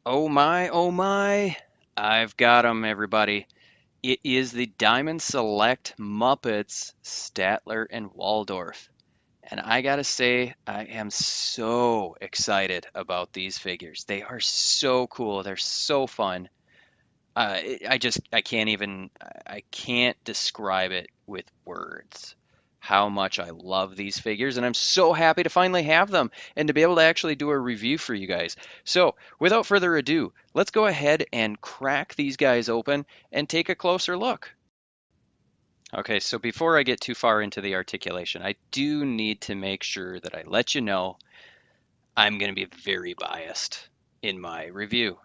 Oh my, I've got 'em, everybody. It is the Diamond Select Muppets Statler and Waldorf. And I gotta say, I am so excited about these figures. They are so cool. They're so fun. I can't even, I can't describe it with words how much I love these figures, and I'm so happy to finally have them and to be able to actually do a review for you guys. So, without further ado, let's go ahead and crack these guys open and take a closer look. Okay, so before I get too far into the articulation, I do need to make sure that I let you know I'm going to be very biased in my review.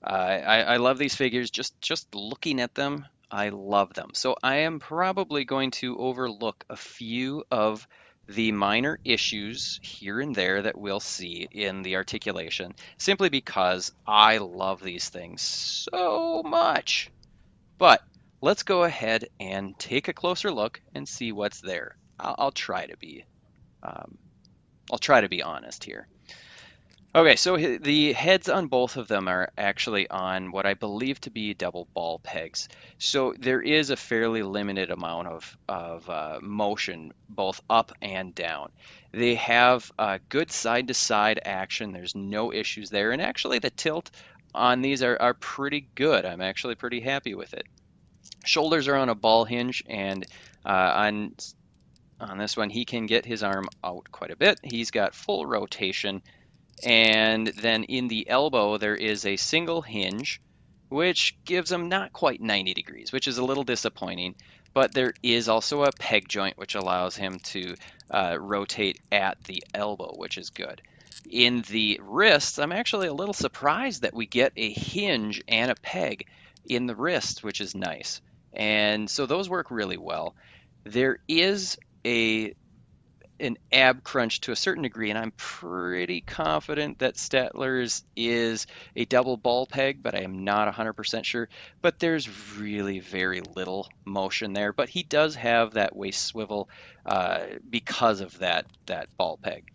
I love these figures. Just looking at them, I love them. So I am probably going to overlook a few of the minor issues here and there that we'll see in the articulation, simply because I love these things so much. But let's go ahead and take a closer look and see what's there. I'll try to be um, I'll try to be honest here. Okay, so the heads on both of them are actually on what I believe to be double ball pegs. So there is a fairly limited amount of motion, both up and down. They have good side-to-side action. There's no issues there. And actually, the tilt on these are pretty good. I'm actually pretty happy with it. Shoulders are on a ball hinge, and on this one, he can get his arm out quite a bit. He's got full rotation. And then in the elbow, there is a single hinge, which gives him not quite 90 degrees, which is a little disappointing. But there is also a peg joint, which allows him to rotate at the elbow, which is good. In the wrists, I'm actually a little surprised that we get a hinge and a peg in the wrist, which is nice. And so those work really well. There is a an ab crunch to a certain degree, and I'm pretty confident that Statler's is a double ball peg, but I am not 100% sure. But there's really very little motion there. But he does have that waist swivel because of that ball peg.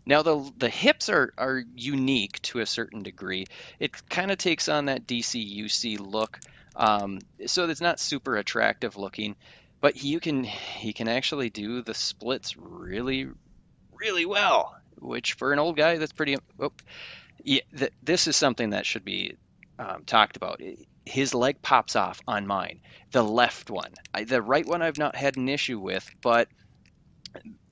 Now the hips are unique to a certain degree. It kind of takes on that DCUC look, so it's not super attractive looking, but he can actually do the splits really well, which for an old guy that's pretty. Oh, yeah, this is something that should be talked about. His leg pops off on mine, the left one. The right one I've not had an issue with, but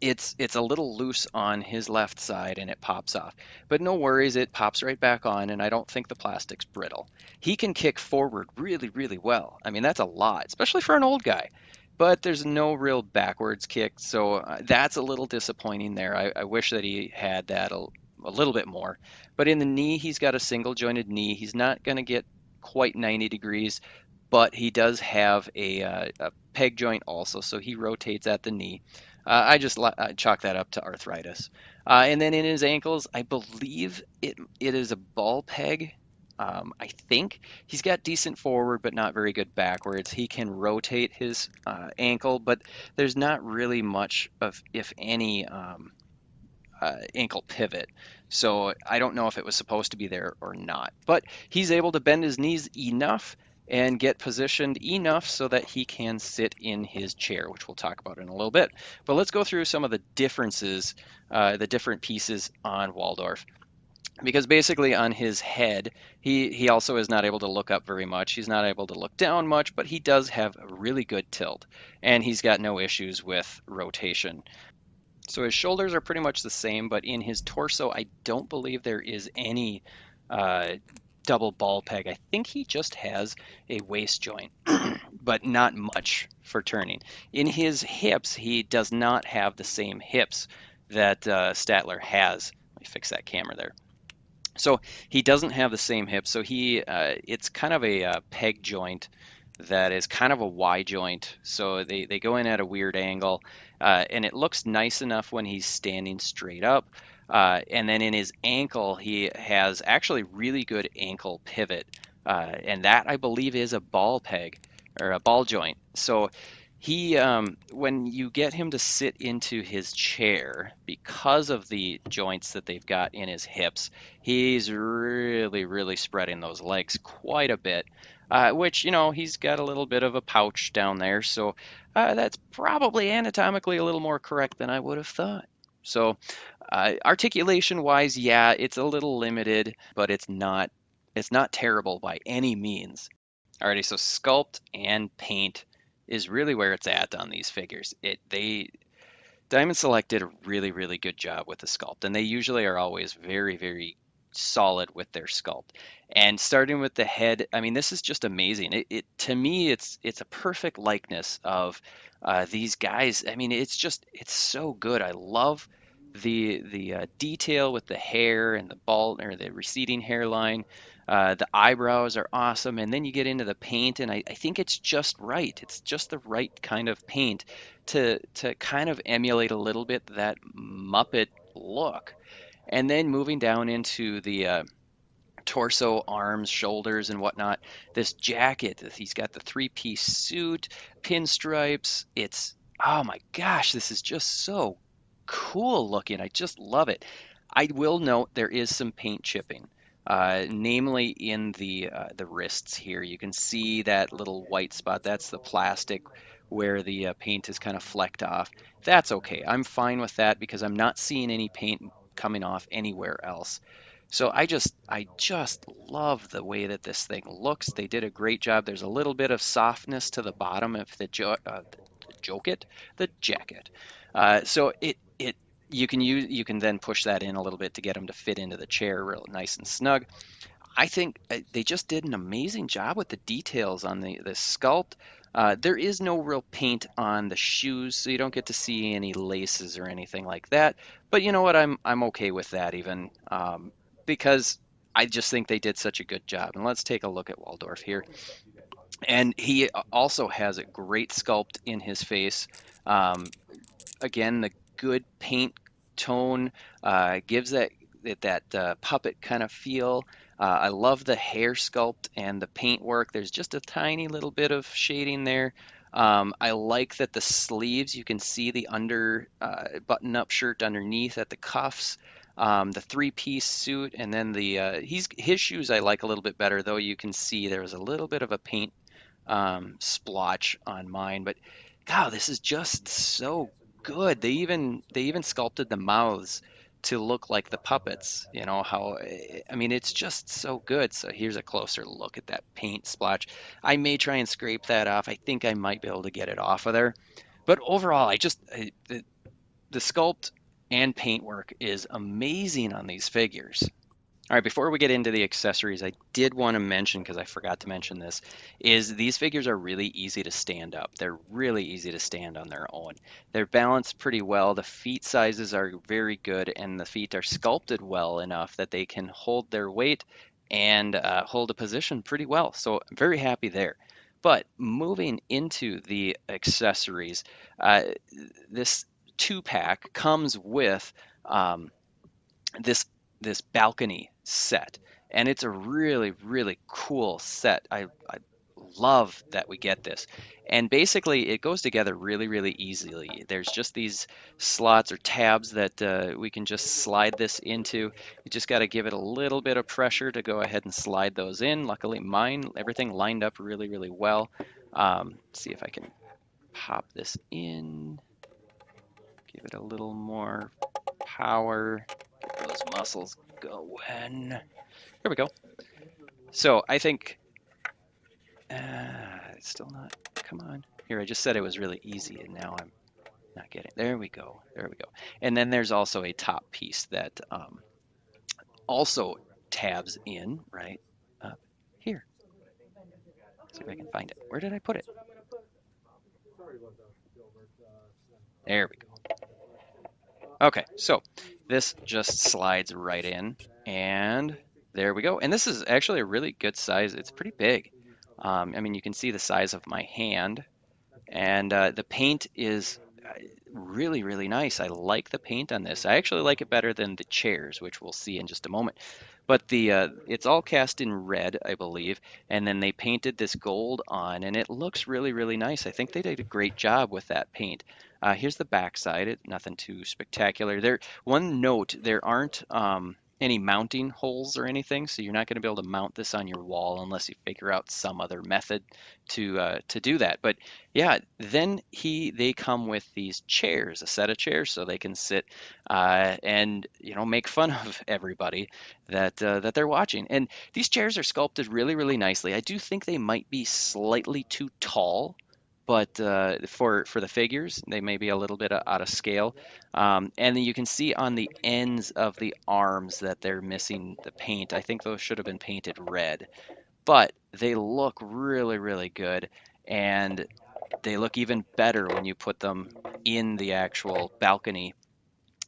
it's a little loose on his left side and it pops off. But no worries, it pops right back on, and I don't think the plastic's brittle. He can kick forward really well. I mean, that's a lot, especially for an old guy. But there's no real backwards kick, so that's a little disappointing there. I wish that he had that a little bit more. But in the knee, he's got a single jointed knee. He's not going to get quite 90 degrees, but he does have a peg joint also, so he rotates at the knee. I just chalk that up to arthritis. And then in his ankles, I believe it is a ball peg. I think he's got decent forward, but not very good backwards. He can rotate his ankle, but there's not really much of, if any, ankle pivot. So I don't know if it was supposed to be there or not. But he's able to bend his knees enough and get positioned enough so that he can sit in his chair, which we'll talk about in a little bit. But let's go through some of the differences, the different pieces on Waldorf. Because basically on his head, he also is not able to look up very much. He's not able to look down much, but he does have a really good tilt. And he's got no issues with rotation. So his shoulders are pretty much the same, but in his torso, I don't believe there is any uh, double ball peg. I think he just has a waist joint, but not much for turning. In his hips, he does not have the same hips that Statler has. Let me fix that camera there. So he doesn't have the same hips. So it's kind of a peg joint that is kind of a Y joint. So they go in at a weird angle, and it looks nice enough when he's standing straight up. And then in his ankle, he has actually really good ankle pivot. And that I believe is a ball peg or a ball joint. So He, when you get him to sit into his chair, because of the joints that they've got in his hips, he's really, really spreading those legs quite a bit. Which, he's got a little bit of a pouch down there, so that's probably anatomically a little more correct than I would have thought. So, articulation wise, yeah, it's a little limited, but it's not terrible by any means. Alrighty, so sculpt and paint is really where it's at on these figures. Diamond Select did a really, really good job with the sculpt, and they usually are always very, very solid with their sculpt. And starting with the head, I mean, this is just amazing. It to me, it's a perfect likeness of these guys. I mean, it's so good. I love the detail with the hair and the bald or the receding hairline. The eyebrows are awesome, and then you get into the paint, and I think it's just right. It's just the right kind of paint to kind of emulate a little bit that Muppet look. And then moving down into the torso, arms, shoulders, and whatnot, this jacket, he's got the three-piece suit, pinstripes. Oh my gosh, this is just so cool looking. I just love it. I will note there is some paint chipping. Namely in the wrists here, you can see that little white spot. That's the plastic where the paint is kind of flecked off. That's okay. I'm fine with that because I'm not seeing any paint coming off anywhere else. So I just love the way that this thing looks. They did a great job. There's a little bit of softness to the bottom of the jacket. So it you can then push that in a little bit to get them to fit into the chair real nice and snug. I think they just did an amazing job with the details on the sculpt. There is no real paint on the shoes, so you don't get to see any laces or anything like that. But you know what? I'm okay with that even because I just think they did such a good job. And let's take a look at Waldorf here. And he also has a great sculpt in his face. Um, Again, the good paint tone gives that puppet kind of feel. I love the hair sculpt and the paint work. There's just a tiny little bit of shading there. I like that the sleeves, you can see the under button-up shirt underneath at the cuffs. The three-piece suit, and then his shoes I like a little bit better, though you can see there was a little bit of a paint splotch on mine. But God, this is just so good. They even sculpted the mouths to look like the puppets. You know how I mean it's just so good. So here's a closer look at that paint splotch. I may try and scrape that off. I think I might be able to get it off of there. But overall, the sculpt and paint work is amazing on these figures. All right, before we get into the accessories, I did want to mention, because I forgot to mention this, is these figures are really easy to stand up. They're really easy to stand on their own. They're balanced pretty well. The feet sizes are very good, and the feet are sculpted well enough that they can hold their weight and hold a position pretty well. So I'm very happy there. But moving into the accessories, this two-pack comes with this this balcony set, and it's a really really cool set. I love that we get this, and basically it goes together really really easily. There's just these slots or tabs that we can just slide this into. You just got to give it a little bit of pressure to go ahead and slide those in. Luckily mine, everything lined up really really well. See if I can pop this in, give it a little more power, get those muscles going. There we go. So I think it's still not. Come on. Here, I just said it was really easy, and now I'm not getting. There we go. There we go. And then there's also a top piece that also tabs in right up here. See if I can find it. Where did I put it? There we go. Okay, so this just slides right in, and there we go. And this is actually a really good size. It's pretty big. I mean, you can see the size of my hand, and the paint is really, really nice. I like the paint on this. I actually like it better than the chairs, which we'll see in just a moment. But it's all cast in red, I believe, and then they painted this gold on, and it looks really, really nice. I think they did a great job with that paint. Here's the back side. Nothing too spectacular. One note, there aren't any mounting holes or anything, so you're not going to be able to mount this on your wall unless you figure out some other method to do that. But yeah, then they come with these chairs, a set of chairs, so they can sit and make fun of everybody that they're watching. And these chairs are sculpted really, really nicely. I do think they might be slightly too tall, but for the figures, they may be a little bit out of scale. And then you can see on the ends of the arms that they're missing the paint. I think those should have been painted red, but they look really, really good, and they look even better when you put them in the actual balcony.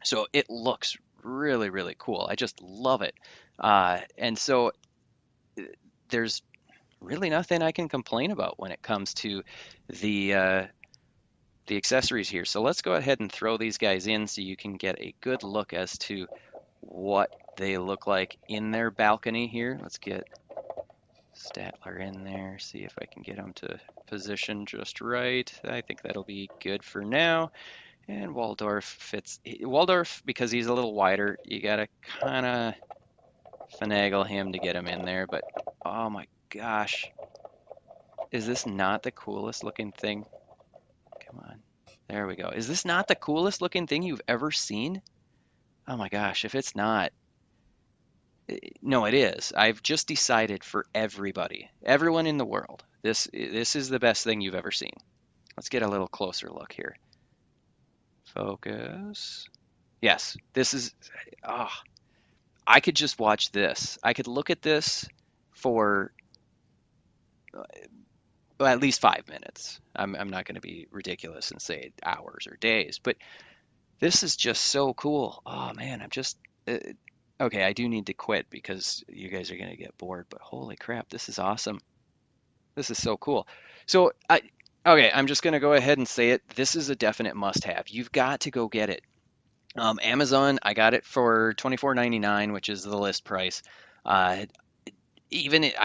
So it looks really, really cool. I just love it. And so there's really nothing I can complain about when it comes to the accessories here. So let's go ahead and throw these guys in so you can get a good look as to what they look like in their balcony here. Let's get Statler in there, see if I can get him to position just right. I think that'll be good for now. And Waldorf fits. Waldorf, because he's a little wider, you gotta kind of finagle him to get him in there. But oh my gosh, is this not the coolest looking thing? Come on, there we go. Is this not the coolest looking thing you've ever seen? Oh my gosh, if it's not, no, it is. I've just decided for everybody, everyone in the world, this is the best thing you've ever seen. Let's get a little closer look here. Focus. Yes, this is, I could just watch this. I could look at this for at least 5 minutes. I'm not going to be ridiculous and say hours or days, but this is just so cool. Oh man, I'm just, okay, I do need to quit because you guys are going to get bored, but holy crap, this is awesome. This is so cool. So okay, I'm just going to go ahead and say it. This is a definite must-have. You've got to go get it. Amazon, I got it for $24.99, which is the list price. I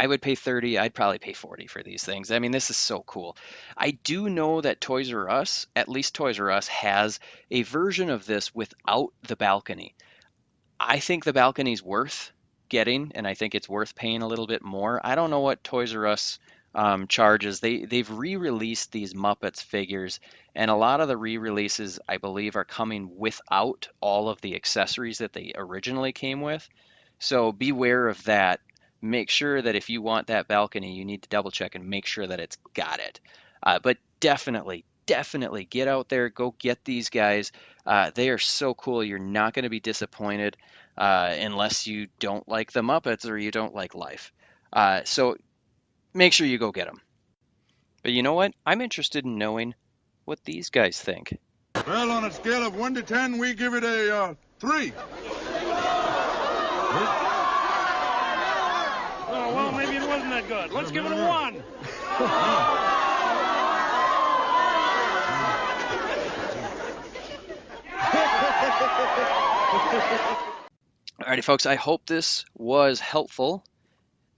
would pay 30, I'd probably pay 40 for these things. I mean, this is so cool. I do know that Toys R Us, at least Toys R Us, has a version of this without the balcony. I think the balcony's worth getting, and I think it's worth paying a little bit more. I don't know what Toys R Us charges. They've re-released these Muppets figures, and a lot of the re-releases, I believe, are coming without all of the accessories that they originally came with. So beware of that. Make sure that if you want that balcony, you need to double check and make sure that it's got it. But definitely get out there, go get these guys. They are so cool. You're not going to be disappointed unless you don't like the Muppets or you don't like life. So make sure you go get them. But you know what? I'm interested in knowing what these guys think. Well, on a scale of 1 to 10, we give it a 3. Oh, well, maybe it wasn't that good. Let's give it a 1. Alrighty, folks, I hope this was helpful.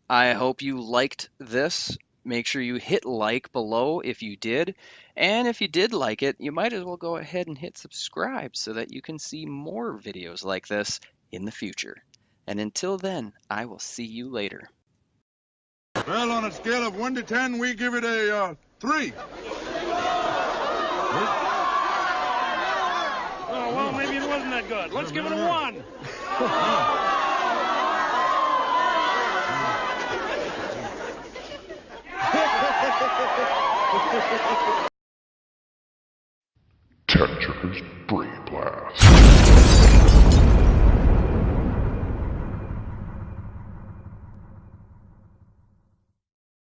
I hope you liked this. Make sure you hit like below if you did. And if you did like it, you might as well go ahead and hit subscribe so that you can see more videos like this in the future. And until then, I will see you later. Well, on a scale of 1 to 10, we give it a 3. Oh, well, maybe it wasn't that good. Let's give it a 1. Tetris Brain Blast.